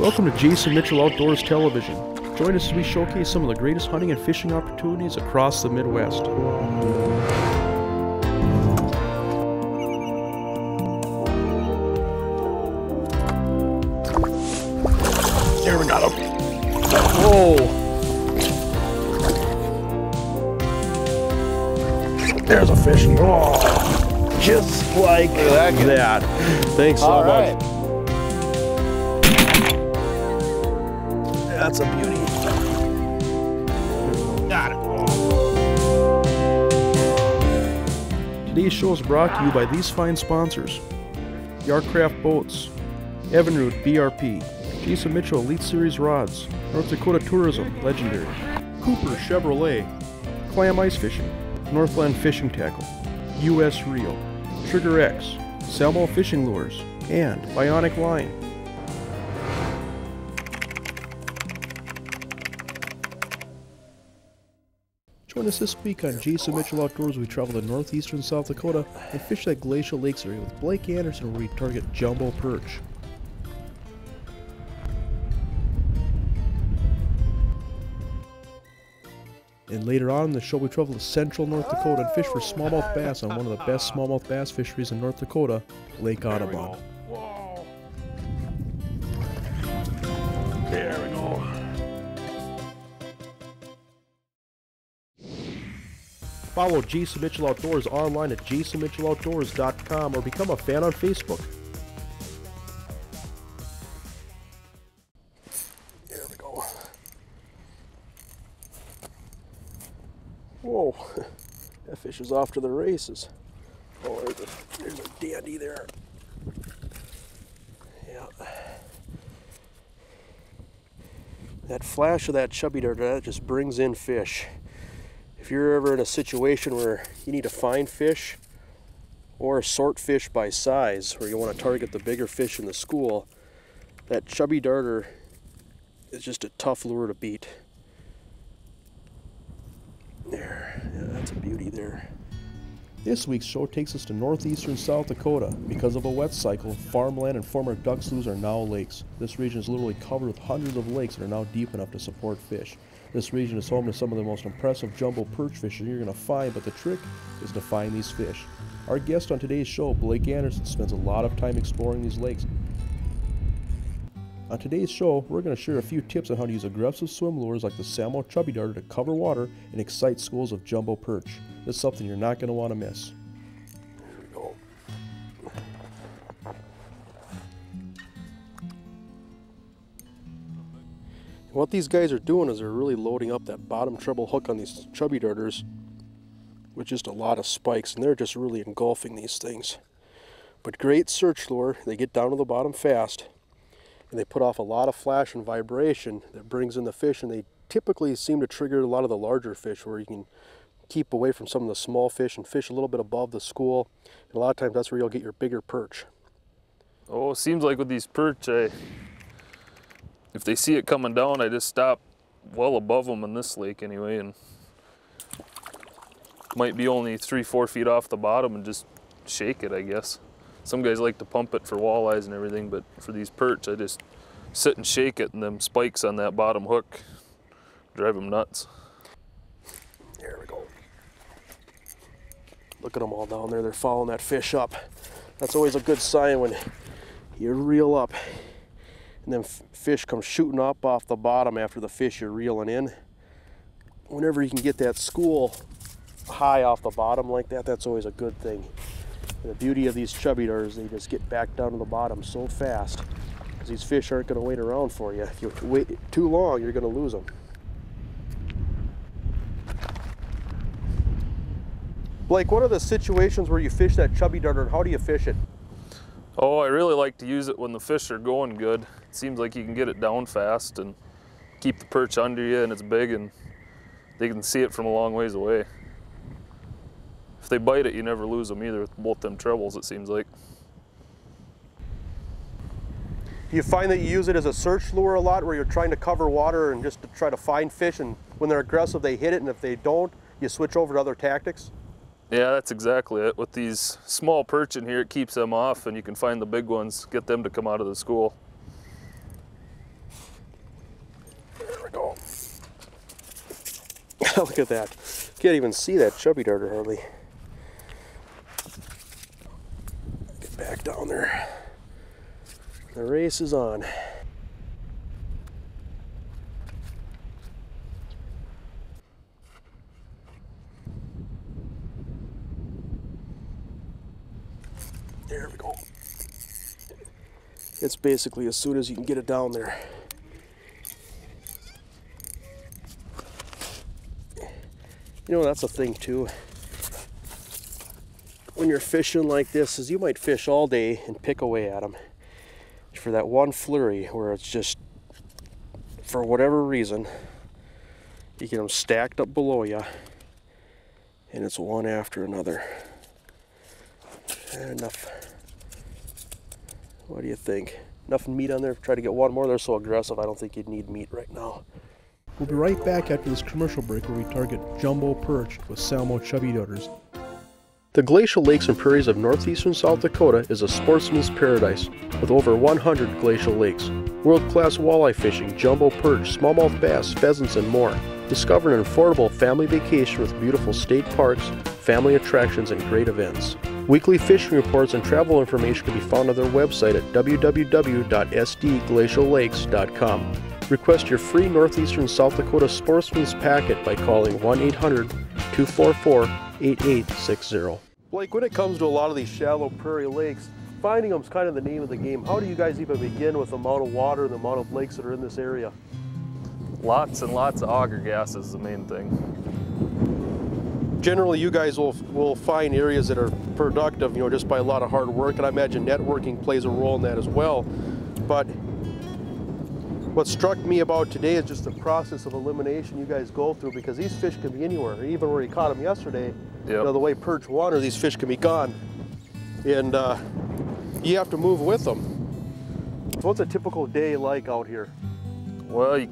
Welcome to Jason Mitchell Outdoors Television. Join us as we showcase some of the greatest hunting and fishing opportunities across the Midwest. There, we got him. Whoa! There's a fish. Oh, just like that. Thanks so much. That's a beauty. Got it. Today's show is brought to you by these fine sponsors: Yarcraft Boats, Evinrude BRP, Jason Mitchell Elite Series Rods, North Dakota Tourism Legendary, Cooper Chevrolet, Clam Ice Fishing, Northland Fishing Tackle, US Reel, Trigger X, Salmo Fishing Lures, and Bionic Line. Join us this week on Jason Mitchell Outdoors. We travel to northeastern South Dakota and fish that Glacial Lakes area with Blake Anderson, where we target jumbo perch. And later on in the show, we travel to central North Dakota and fish for smallmouth bass on one of the best smallmouth bass fisheries in North Dakota, Lake Audubon. There we go. Follow Jason Mitchell Outdoors online at jasonmitchelloutdoors.com or become a fan on Facebook. There we go. Whoa, that fish is off to the races. Oh, there's a dandy there. Yeah. That flash of that chubby darter, that just brings in fish. If you're ever in a situation where you need to find fish or sort fish by size, or you want to target the bigger fish in the school, that chubby darter is just a tough lure to beat. There, yeah, that's a beauty there. This week's show takes us to northeastern South Dakota. Because of a wet cycle, farmland and former duck sloughs are now lakes. This region is literally covered with hundreds of lakes that are now deep enough to support fish. This region is home to some of the most impressive jumbo perch fishing you're going to find, but the trick is to find these fish. Our guest on today's show, Blake Anderson, spends a lot of time exploring these lakes. On today's show, we're going to share a few tips on how to use aggressive swim lures like the Salmo Chubby Darter to cover water and excite schools of jumbo perch. This is something you're not going to want to miss. There we go. What these guys are doing is they're really loading up that bottom treble hook on these chubby darters with just a lot of spikes, and they're just really engulfing these things. But great search lure. They get down to the bottom fast, and they put off a lot of flash and vibration that brings in the fish, and they typically seem to trigger a lot of the larger fish, where you can keep away from some of the small fish and fish a little bit above the school, and a lot of times that's where you'll get your bigger perch. Oh, it seems like with these perch, if they see it coming down, I just stop well above them in this lake anyway, and might be only 3-4 feet off the bottom and just shake it, I guess. Some guys like to pump it for walleyes and everything, but for these perch, I just sit and shake it, and them spikes on that bottom hook drive them nuts. There we go. Look at them all down there. They're following that fish up. That's always a good sign when you reel up and then fish come shooting up off the bottom after the fish you're reeling in. Whenever you can get that school high off the bottom like that, that's always a good thing. And the beauty of these chubby darters, they just get back down to the bottom so fast, because these fish aren't going to wait around for you. If you wait too long, you're going to lose them. Blake, what are the situations where you fish that chubby darter, and how do you fish it? Oh, I really like to use it when the fish are going good. It seems like you can get it down fast and keep the perch under you, and it's big, and they can see it from a long ways away. If they bite it, you never lose them either with both them trebles, it seems like. Do you find that you use it as a search lure a lot, where you're trying to cover water and just to try to find fish, and when they're aggressive they hit it, and if they don't, you switch over to other tactics? Yeah, that's exactly it. With these small perch in here, it keeps them off, and you can find the big ones, get them to come out of the school. Look at that. Can't even see that chubby darter hardly. Get back down there. The race is on. There we go. It's basically as soon as you can get it down there. You know, that's a thing too. When you're fishing like this, is you might fish all day and pick away at them. For that one flurry where it's just, for whatever reason, you get them stacked up below you, and it's one after another. Enough. What do you think? Enough meat on there? Try to get one more. They're so aggressive, I don't think you'd need meat right now. We'll be right back after this commercial break where we target jumbo perch with Salmo Chubby Darters. The glacial lakes and prairies of northeastern South Dakota is a sportsman's paradise with over 100 glacial lakes. World-class walleye fishing, jumbo perch, smallmouth bass, pheasants, and more. Discover an affordable family vacation with beautiful state parks, family attractions, and great events. Weekly fishing reports and travel information can be found on their website at www.sdglaciallakes.com. Request your free Northeastern South Dakota Sportsman's Packet by calling 1-800-244-8860. Blake, when it comes to a lot of these shallow prairie lakes, finding them is kind of the name of the game. How do you guys even begin with the amount of water and the amount of lakes that are in this area? Lots and lots of auger gas is the main thing. Generally, you guys will find areas that are productive, you know, just by a lot of hard work, and I imagine networking plays a role in that as well. But what struck me about today is just the process of elimination you guys go through, because these fish can be anywhere. Even where you caught them yesterday, yep. You know, the way perch water, these fish can be gone. And you have to move with them. So what's a typical day like out here? Well, you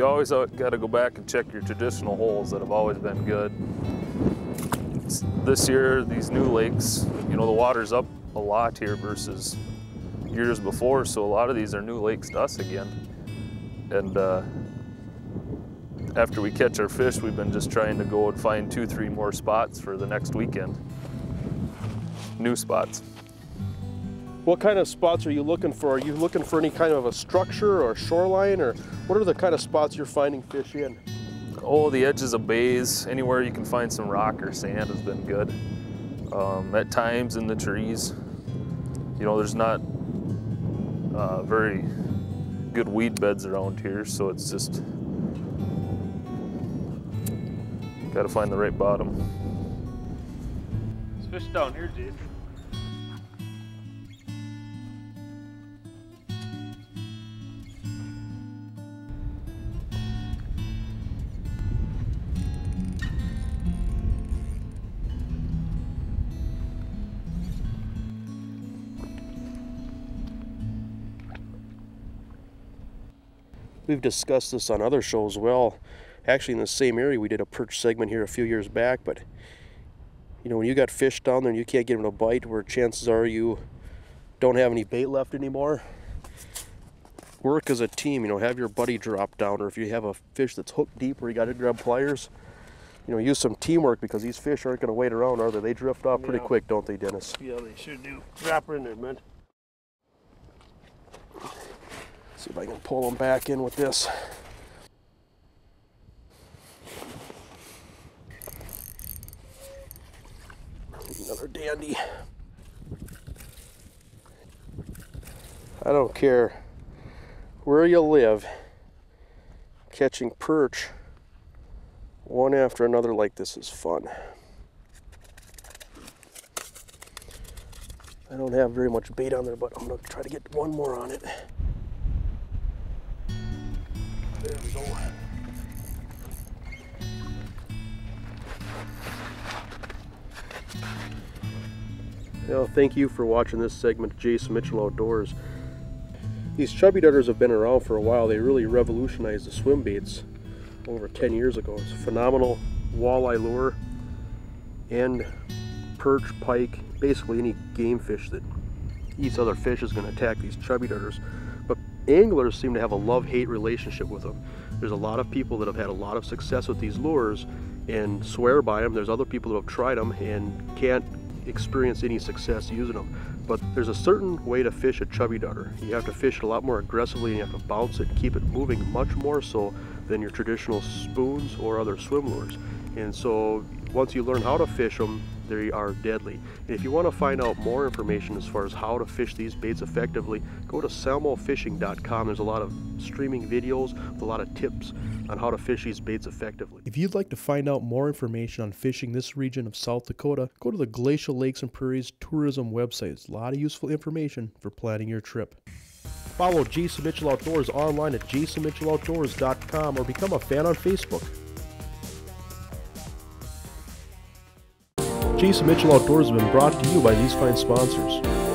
always got to go back and check your traditional holes that have always been good. This year, these new lakes, you know, the water's up a lot here versus years before, so a lot of these are new lakes to us again. And after we catch our fish, we've been just trying to go and find 2-3 more spots for the next weekend. New spots. What kind of spots are you looking for? Are you looking for any kind of a structure or a shoreline, or what are the kind of spots you're finding fish in? Oh, the edges of bays, anywhere you can find some rock or sand has been good. At times in the trees, you know, there's not very good weed beds around here, so it's just got to find the right bottom. There's fish down here, dude. We've discussed this on other shows. Well, actually in the same area we did a perch segment here a few years back, but you know, when you got fish down there and you can't get them to bite, where chances are you don't have any bait left anymore, work as a team. You know, have your buddy drop down, or if you have a fish that's hooked deep where you got to grab pliers, you know, use some teamwork, because these fish aren't going to wait around, are they? They drift off pretty quick, don't they, Dennis? Yeah, they sure do. Drop her in there, man. See if I can pull them back in with this. Another dandy. I don't care where you live, catching perch one after another like this is fun. I don't have very much bait on there, but I'm going to try to get one more on it. There we go. Well, thank you for watching this segment of Jason Mitchell Outdoors. These chubby darters have been around for a while. They really revolutionized the swim baits over 10 years ago. It's a phenomenal walleye lure, and perch, pike, basically any game fish that eats other fish is going to attack these chubby darters. But Anglers seem to have a love-hate relationship with them. There's a lot of people that have had a lot of success with these lures and swear by them. There's other people that have tried them and can't experience any success using them. But there's a certain way to fish a chubby darter. You have to fish it a lot more aggressively, and you have to bounce it and keep it moving much more so than your traditional spoons or other swim lures. And so once you learn how to fish them, they are deadly. And if you want to find out more information as far as how to fish these baits effectively, go to salmofishing.com. There's a lot of streaming videos with a lot of tips on how to fish these baits effectively. If you'd like to find out more information on fishing this region of South Dakota, go to the Glacial Lakes and Prairies tourism website. It's a lot of useful information for planning your trip. Follow Jason Mitchell Outdoors online at jasonmitchelloutdoors.com or become a fan on Facebook. Jason Mitchell Outdoors has been brought to you by these fine sponsors.